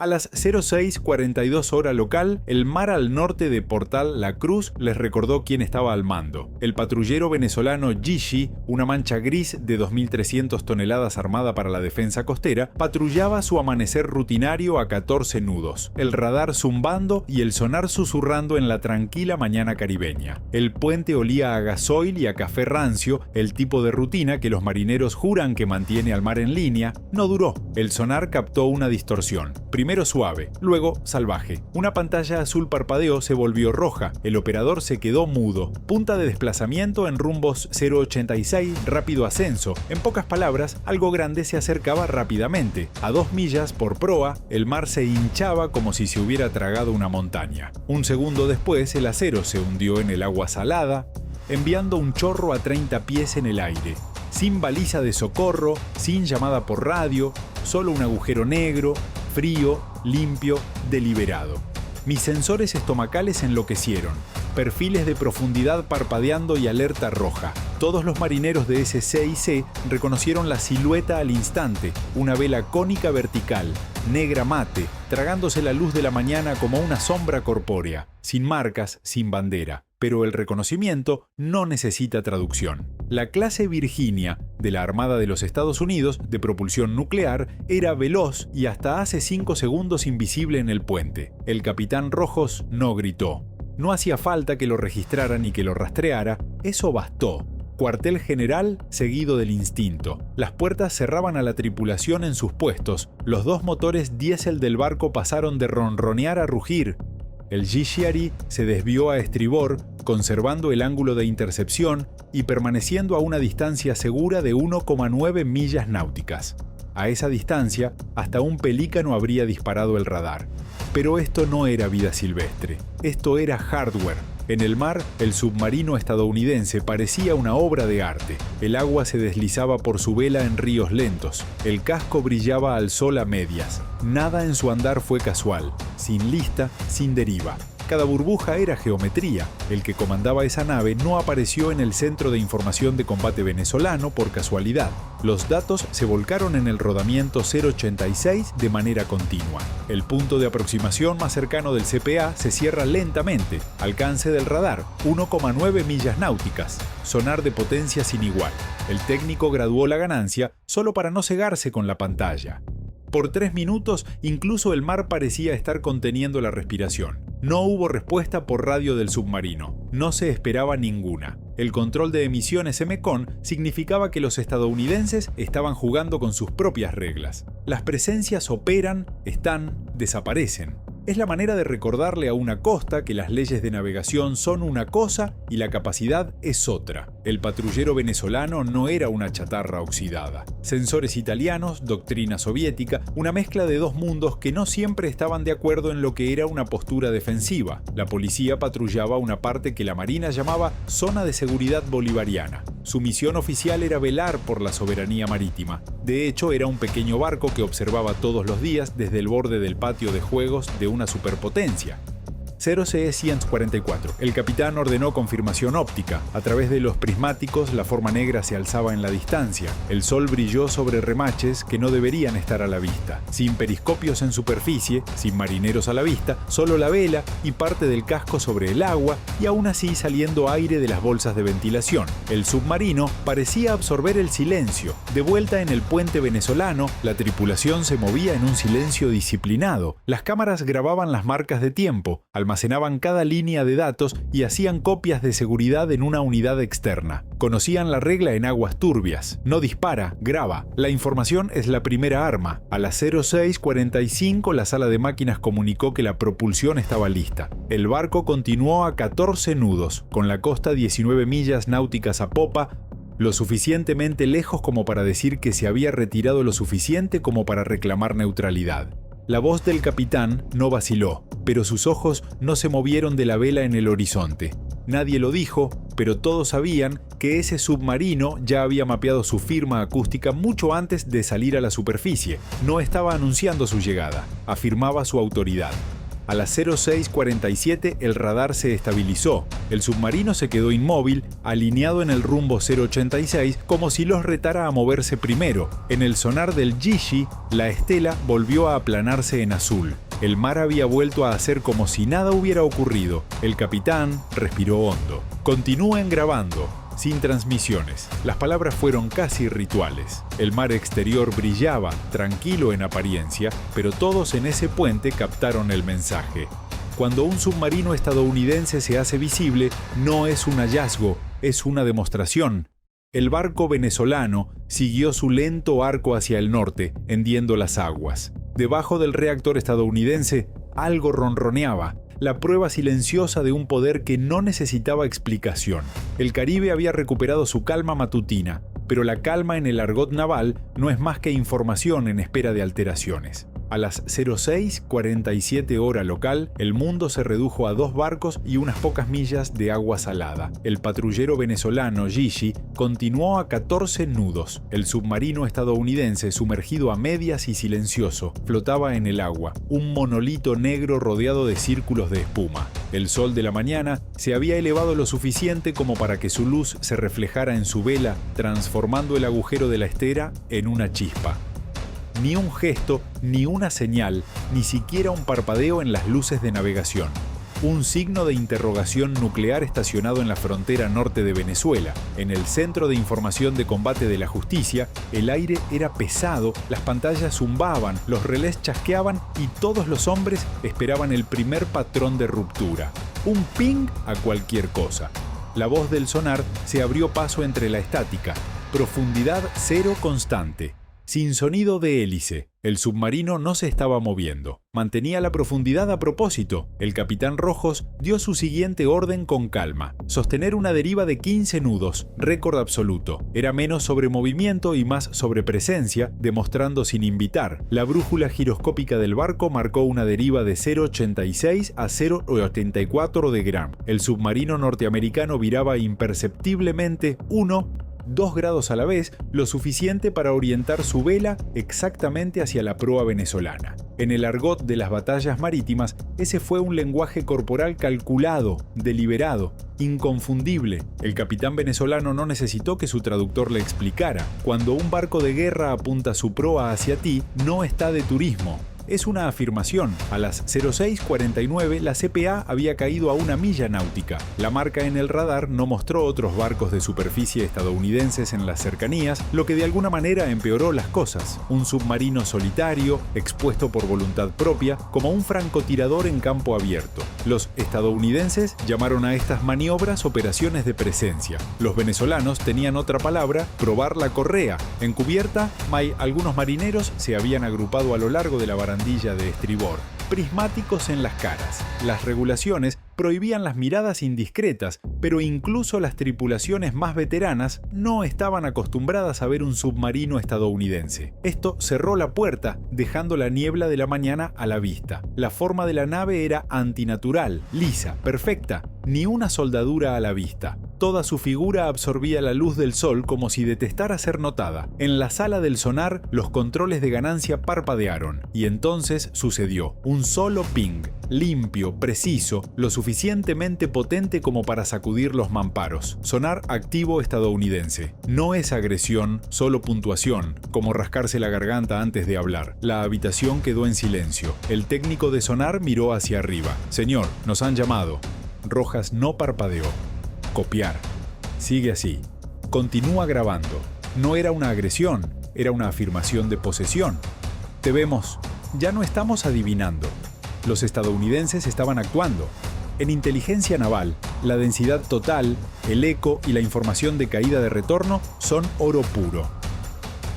A las 06:42 hora local, el mar al norte de Portal La Cruz les recordó quién estaba al mando. El patrullero venezolano Gigi, una mancha gris de 2.300 toneladas armada para la defensa costera, patrullaba su amanecer rutinario a 14 nudos, el radar zumbando y el sonar susurrando en la tranquila mañana caribeña. El puente olía a gasoil y a café rancio, el tipo de rutina que los marineros juran que mantiene al mar en línea. No duró. El sonar captó una distorsión. Primero suave, luego salvaje. Una pantalla azul parpadeó, se volvió roja. El operador se quedó mudo. Punta de desplazamiento en rumbos 086, rápido ascenso. En pocas palabras, algo grande se acercaba rápidamente. A 2 millas por proa, el mar se hinchaba como si se hubiera tragado una montaña. Un segundo después, el acero se hundió en el agua salada, enviando un chorro a 30 pies en el aire. Sin baliza de socorro, sin llamada por radio, solo un agujero negro, frío, limpio, deliberado. Mis sensores estomacales enloquecieron. Perfiles de profundidad parpadeando y alerta roja. Todos los marineros de SC&C reconocieron la silueta al instante, una vela cónica vertical, negra mate, tragándose la luz de la mañana como una sombra corpórea, sin marcas, sin bandera. Pero el reconocimiento no necesita traducción. La clase Virginia de la Armada de los Estados Unidos, de propulsión nuclear, era veloz y hasta hace 5 segundos invisible en el puente. El capitán Rojos no gritó. No hacía falta que lo registraran y que lo rastreara, eso bastó. Cuartel general seguido del instinto. Las puertas cerraban a la tripulación en sus puestos. Los 2 motores diésel del barco pasaron de ronronear a rugir. El Gigi se desvió a estribor, conservando el ángulo de intercepción y permaneciendo a una distancia segura de 1,9 millas náuticas. A esa distancia, hasta un pelícano habría disparado el radar. Pero esto no era vida silvestre, esto era hardware. En el mar, el submarino estadounidense parecía una obra de arte. El agua se deslizaba por su vela en ríos lentos. El casco brillaba al sol a medias. Nada en su andar fue casual, sin lista, sin deriva. Cada burbuja era geometría. El que comandaba esa nave no apareció en el Centro de Información de Combate venezolano por casualidad. Los datos se volcaron en el rodamiento 086 de manera continua. El punto de aproximación más cercano del CPA se cierra lentamente. Alcance del radar, 1,9 millas náuticas. Sonar de potencia sin igual. El técnico graduó la ganancia solo para no cegarse con la pantalla. Por 3 minutos, incluso el mar parecía estar conteniendo la respiración. No hubo respuesta por radio del submarino. No se esperaba ninguna. El control de emisiones MCON significaba que los estadounidenses estaban jugando con sus propias reglas. Las presencias operan, están, desaparecen. Es la manera de recordarle a una costa que las leyes de navegación son una cosa y la capacidad es otra. El patrullero venezolano no era una chatarra oxidada. Sensores italianos, doctrina soviética, una mezcla de 2 mundos que no siempre estaban de acuerdo en lo que era una postura defensiva. La policía patrullaba una parte que la Marina llamaba Zona de Seguridad Bolivariana. Su misión oficial era velar por la soberanía marítima. De hecho, era un pequeño barco que observaba todos los días desde el borde del patio de juegos de una superpotencia. 0CE-144. El capitán ordenó confirmación óptica. A través de los prismáticos, la forma negra se alzaba en la distancia. El sol brilló sobre remaches que no deberían estar a la vista. Sin periscopios en superficie, sin marineros a la vista, solo la vela y parte del casco sobre el agua y aún así saliendo aire de las bolsas de ventilación. El submarino parecía absorber el silencio. De vuelta en el puente venezolano, la tripulación se movía en un silencio disciplinado. Las cámaras grababan las marcas de tiempo, almacenaban cada línea de datos y hacían copias de seguridad en una unidad externa. Conocían la regla en aguas turbias. No dispara, graba. La información es la primera arma. A las 06:45 la sala de máquinas comunicó que la propulsión estaba lista. El barco continuó a 14 nudos, con la costa 19 millas náuticas a popa, lo suficientemente lejos como para decir que se había retirado lo suficiente como para reclamar neutralidad. La voz del capitán no vaciló, pero sus ojos no se movieron de la vela en el horizonte. Nadie lo dijo, pero todos sabían que ese submarino ya había mapeado su firma acústica mucho antes de salir a la superficie. No estaba anunciando su llegada, afirmaba su autoridad. A las 06:47 el radar se estabilizó. El submarino se quedó inmóvil, alineado en el rumbo 086, como si los retara a moverse primero. En el sonar del Gigi, la estela volvió a aplanarse en azul. El mar había vuelto a hacer como si nada hubiera ocurrido. El capitán respiró hondo. Continúen grabando. Sin transmisiones. Las palabras fueron casi rituales. El mar exterior brillaba, tranquilo en apariencia, pero todos en ese puente captaron el mensaje. Cuando un submarino estadounidense se hace visible, no es un hallazgo, es una demostración. El barco venezolano siguió su lento arco hacia el norte, hendiendo las aguas. Debajo del reactor estadounidense, algo ronroneaba. La prueba silenciosa de un poder que no necesitaba explicación. El Caribe había recuperado su calma matutina, pero la calma en el argot naval no es más que información en espera de alteraciones. A las 06:47 hora local, el mundo se redujo a 2 barcos y unas pocas millas de agua salada. El patrullero venezolano Gigi continuó a 14 nudos. El submarino estadounidense, sumergido a medias y silencioso, flotaba en el agua, un monolito negro rodeado de círculos de espuma. El sol de la mañana se había elevado lo suficiente como para que su luz se reflejara en su vela, transformando el agujero de la estera en una chispa. Ni un gesto, ni una señal, ni siquiera un parpadeo en las luces de navegación. Un signo de interrogación nuclear estacionado en la frontera norte de Venezuela. En el Centro de Información de Combate de la Justicia, el aire era pesado, las pantallas zumbaban, los relés chasqueaban y todos los hombres esperaban el primer patrón de ruptura. Un ping a cualquier cosa. La voz del sonar se abrió paso entre la estática. Profundidad 0 constante. Sin sonido de hélice. El submarino no se estaba moviendo. Mantenía la profundidad a propósito. El capitán Rojos dio su siguiente orden con calma. Sostener una deriva de 15 nudos, récord absoluto. Era menos sobre movimiento y más sobre presencia, demostrando sin invitar. La brújula giroscópica del barco marcó una deriva de 0,86 a 0,84 de Gram. El submarino norteamericano viraba imperceptiblemente 2 grados a la vez, lo suficiente para orientar su vela exactamente hacia la proa venezolana. En el argot de las batallas marítimas, ese fue un lenguaje corporal calculado, deliberado, inconfundible. El capitán venezolano no necesitó que su traductor le explicara. Cuando un barco de guerra apunta su proa hacia ti, no está de turismo. Es una afirmación. A las 06:49 la CPA había caído a 1 milla náutica. La marca en el radar no mostró otros barcos de superficie estadounidenses en las cercanías, lo que de alguna manera empeoró las cosas. Un submarino solitario, expuesto por voluntad propia, como un francotirador en campo abierto. Los estadounidenses llamaron a estas maniobras operaciones de presencia. Los venezolanos tenían otra palabra: probar la correa. En cubierta, algunos marineros se habían agrupado a lo largo de la barandilla de estribor, prismáticos en las caras. Las regulaciones prohibían las miradas indiscretas, pero incluso las tripulaciones más veteranas no estaban acostumbradas a ver un submarino estadounidense. Esto cerró la puerta, dejando la niebla de la mañana a la vista. La forma de la nave era antinatural, lisa, perfecta, ni una soldadura a la vista. Toda su figura absorbía la luz del sol como si detestara ser notada. En la sala del sonar, los controles de ganancia parpadearon, y entonces sucedió. Un solo ping, limpio, preciso, lo suficientemente potente como para sacudir los mamparos. Sonar activo estadounidense. No es agresión, solo puntuación, como rascarse la garganta antes de hablar. La habitación quedó en silencio. El técnico de sonar miró hacia arriba. «Señor, nos han llamado». Rojas no parpadeó. Copiar. Sigue así. Continúa grabando. No era una agresión, era una afirmación de posesión. Te vemos. Ya no estamos adivinando. Los estadounidenses estaban actuando. En inteligencia naval, la densidad total, el eco y la información de caída de retorno son oro puro.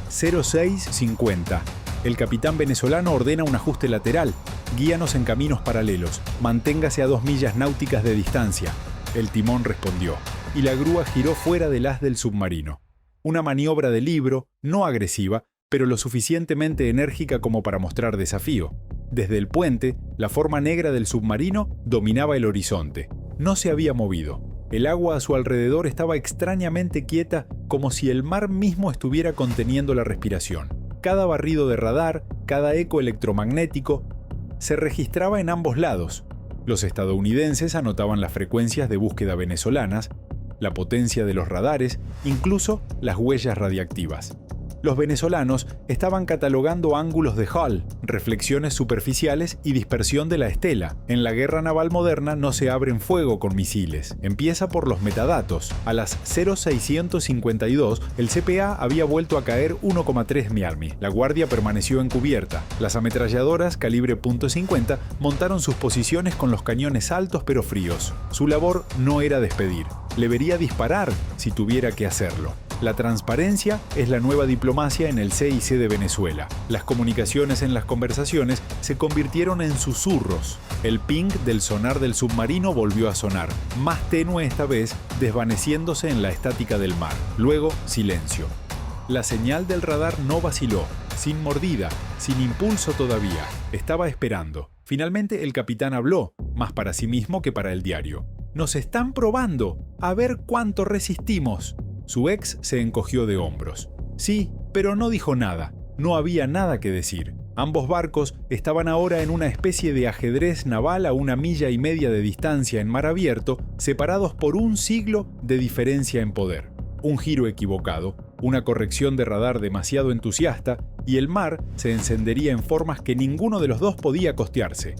06:50. El capitán venezolano ordena un ajuste lateral. Guíanos en caminos paralelos. Manténgase a 2 millas náuticas de distancia. El timón respondió, y la grúa giró fuera del haz del submarino. Una maniobra de libro, no agresiva, pero lo suficientemente enérgica como para mostrar desafío. Desde el puente, la forma negra del submarino dominaba el horizonte. No se había movido. El agua a su alrededor estaba extrañamente quieta, como si el mar mismo estuviera conteniendo la respiración. Cada barrido de radar, cada eco electromagnético, se registraba en ambos lados. Los estadounidenses anotaban las frecuencias de búsqueda venezolanas, la potencia de los radares, incluso las huellas radiactivas. Los venezolanos estaban catalogando ángulos de Hall, reflexiones superficiales y dispersión de la estela. En la guerra naval moderna no se abren fuego con misiles. Empieza por los metadatos. A las 0652, el CPA había vuelto a caer 1,3 Miami. La guardia permaneció encubierta. Las ametralladoras calibre .50 montaron sus posiciones con los cañones altos pero fríos. Su labor no era despedir. Le vería disparar si tuviera que hacerlo. La transparencia es la nueva diplomacia en el CIC de Venezuela. Las comunicaciones en las conversaciones se convirtieron en susurros. El ping del sonar del submarino volvió a sonar, más tenue esta vez, desvaneciéndose en la estática del mar. Luego, silencio. La señal del radar no vaciló, sin mordida, sin impulso todavía. Estaba esperando. Finalmente el capitán habló, más para sí mismo que para el diario. «Nos están probando. A ver cuánto resistimos». Su ex se encogió de hombros. Sí, pero no dijo nada. No había nada que decir. Ambos barcos estaban ahora en una especie de ajedrez naval a 1,5 millas de distancia en mar abierto, separados por un siglo de diferencia en poder. Un giro equivocado, una corrección de radar demasiado entusiasta, y el mar se encendería en formas que ninguno de los dos podía costearse.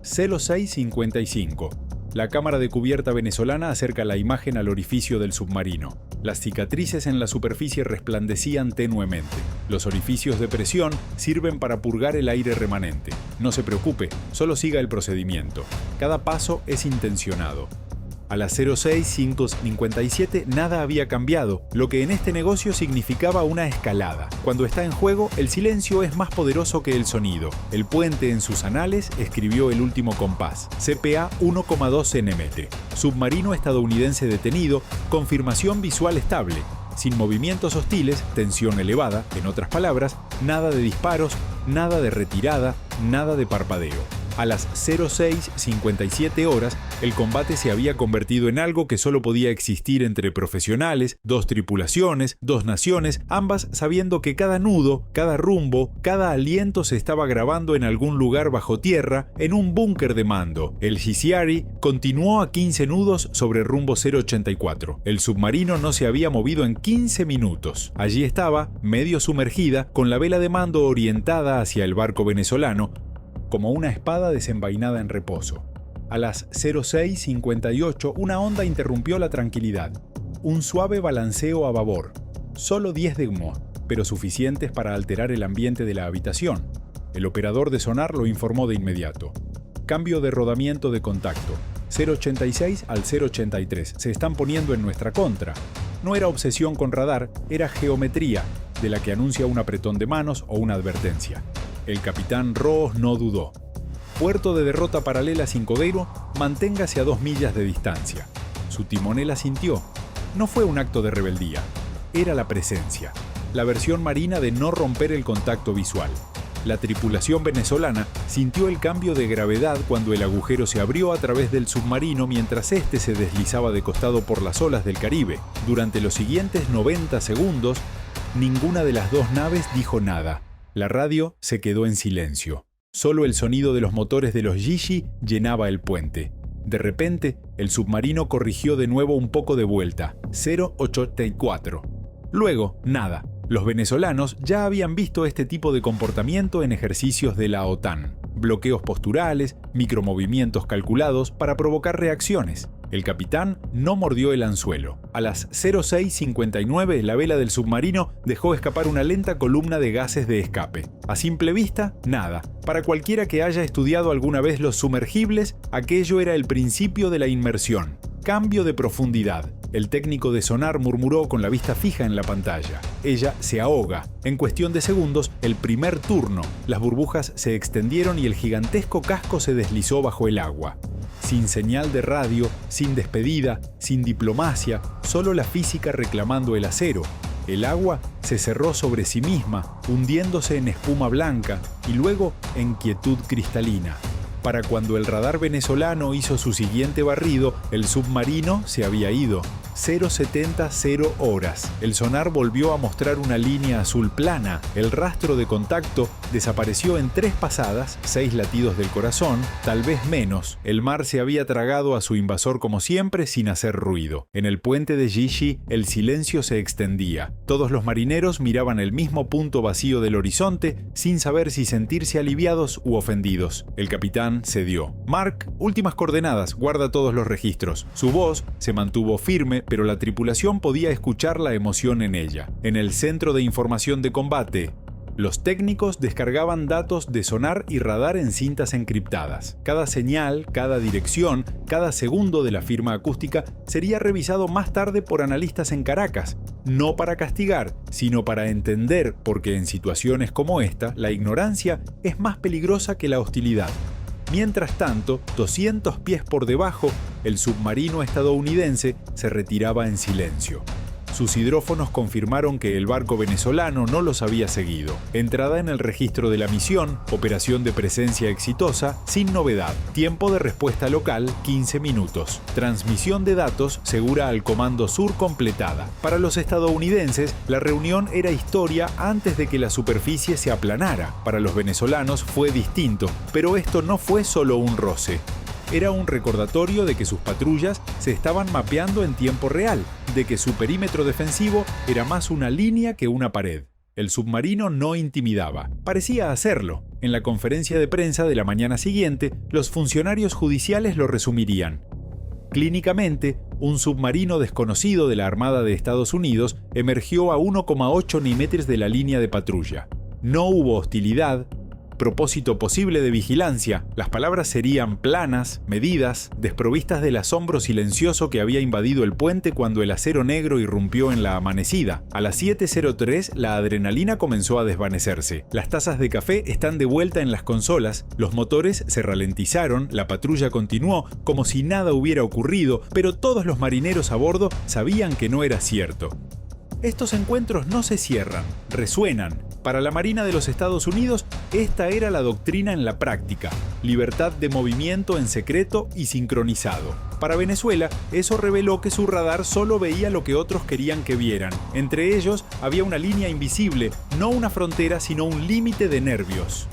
0655. La cámara de cubierta venezolana acerca la imagen al orificio del submarino. Las cicatrices en la superficie resplandecían tenuemente. Los orificios de presión sirven para purgar el aire remanente. No se preocupe, solo siga el procedimiento. Cada paso es intencionado. A las 0657 nada había cambiado, lo que en este negocio significaba una escalada. Cuando está en juego, el silencio es más poderoso que el sonido. El puente en sus anales escribió el último compás, CPA 1,2 nm. Submarino estadounidense detenido, confirmación visual estable. Sin movimientos hostiles, tensión elevada, en otras palabras, nada de disparos, nada de retirada, nada de parpadeo. A las 06:57 horas, el combate se había convertido en algo que solo podía existir entre profesionales, dos tripulaciones, dos naciones, ambas sabiendo que cada nudo, cada rumbo, cada aliento se estaba grabando en algún lugar bajo tierra, en un búnker de mando. El Gisiari continuó a 15 nudos sobre rumbo 084. El submarino no se había movido en 15 minutos. Allí estaba, medio sumergida, con la vela de mando orientada hacia el barco venezolano, como una espada desenvainada en reposo. A las 06:58 una onda interrumpió la tranquilidad. Un suave balanceo a babor. Solo 10 de humo, pero suficientes para alterar el ambiente de la habitación. El operador de sonar lo informó de inmediato. Cambio de rodamiento de contacto. 086 al 083. Se están poniendo en nuestra contra. No era obsesión con radar, era geometría, de la que anuncia un apretón de manos o una advertencia. El capitán Roos no dudó. Puerto de derrota paralela sin Codero, manténgase a 2 millas de distancia. Su timonel asintió. No fue un acto de rebeldía. Era la presencia. La versión marina de no romper el contacto visual. La tripulación venezolana sintió el cambio de gravedad cuando el agujero se abrió a través del submarino mientras éste se deslizaba de costado por las olas del Caribe. Durante los siguientes 90 segundos, ninguna de las dos naves dijo nada. La radio se quedó en silencio. Solo el sonido de los motores de los Gigi llenaba el puente. De repente, el submarino corrigió de nuevo un poco de vuelta, 084. Luego, nada. Los venezolanos ya habían visto este tipo de comportamiento en ejercicios de la OTAN. Bloqueos posturales, micromovimientos calculados para provocar reacciones. El capitán no mordió el anzuelo. A las 06:59, la vela del submarino dejó escapar una lenta columna de gases de escape. A simple vista, nada. Para cualquiera que haya estudiado alguna vez los sumergibles, aquello era el principio de la inmersión. Cambio de profundidad. El técnico de sonar murmuró con la vista fija en la pantalla. Ella se ahoga. En cuestión de segundos, el primer turno. Las burbujas se extendieron y el gigantesco casco se deslizó bajo el agua. Sin señal de radio, sin despedida, sin diplomacia, solo la física reclamando el acero. El agua se cerró sobre sí misma, hundiéndose en espuma blanca y luego en quietud cristalina. Para cuando el radar venezolano hizo su siguiente barrido, el submarino se había ido. 070 horas. El sonar volvió a mostrar una línea azul plana. El rastro de contacto desapareció en 3 pasadas, 6 latidos del corazón, tal vez menos. El mar se había tragado a su invasor como siempre, sin hacer ruido. En el puente de Gigi, el silencio se extendía. Todos los marineros miraban el mismo punto vacío del horizonte, sin saber si sentirse aliviados u ofendidos. El capitán cedió. Mark, últimas coordenadas, guarda todos los registros. Su voz se mantuvo firme, pero la tripulación podía escuchar la emoción en ella. En el centro de información de combate, los técnicos descargaban datos de sonar y radar en cintas encriptadas. Cada señal, cada dirección, cada segundo de la firma acústica sería revisado más tarde por analistas en Caracas, no para castigar, sino para entender, porque en situaciones como esta, la ignorancia es más peligrosa que la hostilidad. Mientras tanto, 200 pies por debajo, el submarino estadounidense se retiraba en silencio. Sus hidrófonos confirmaron que el barco venezolano no los había seguido. Entrada en el registro de la misión, operación de presencia exitosa, sin novedad. Tiempo de respuesta local, 15 minutos. Transmisión de datos segura al Comando Sur completada. Para los estadounidenses, la reunión era historia antes de que la superficie se aplanara. Para los venezolanos fue distinto, pero esto no fue solo un roce. Era un recordatorio de que sus patrullas se estaban mapeando en tiempo real, de que su perímetro defensivo era más una línea que una pared. El submarino no intimidaba. Parecía hacerlo. En la conferencia de prensa de la mañana siguiente, los funcionarios judiciales lo resumirían. Clínicamente, un submarino desconocido de la Armada de Estados Unidos emergió a 1,8 metros de la línea de patrulla. No hubo hostilidad, propósito posible de vigilancia. Las palabras serían planas, medidas, desprovistas del asombro silencioso que había invadido el puente cuando el acero negro irrumpió en la amanecida. A las 7:03 la adrenalina comenzó a desvanecerse. Las tazas de café están de vuelta en las consolas, los motores se ralentizaron, la patrulla continuó como si nada hubiera ocurrido, pero todos los marineros a bordo sabían que no era cierto. Estos encuentros no se cierran, resuenan. Para la Marina de los Estados Unidos, esta era la doctrina en la práctica: libertad de movimiento en secreto y sincronizado. Para Venezuela, eso reveló que su radar solo veía lo que otros querían que vieran. Entre ellos, había una línea invisible, no una frontera, sino un límite de nervios.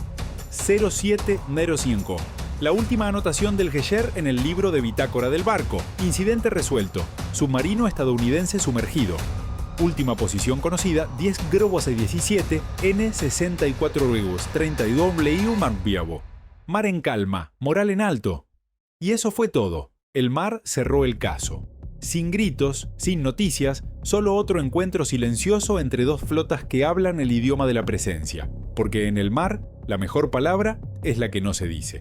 0705. La última anotación del Gesher en el libro de bitácora del barco. Incidente resuelto. Submarino estadounidense sumergido. Última posición conocida, 10 Grobos 17, N64 Regus, 32 Leiu Marbiavo. Mar en calma, moral en alto. Y eso fue todo. El mar cerró el caso. Sin gritos, sin noticias, solo otro encuentro silencioso entre dos flotas que hablan el idioma de la presencia. Porque en el mar, la mejor palabra es la que no se dice.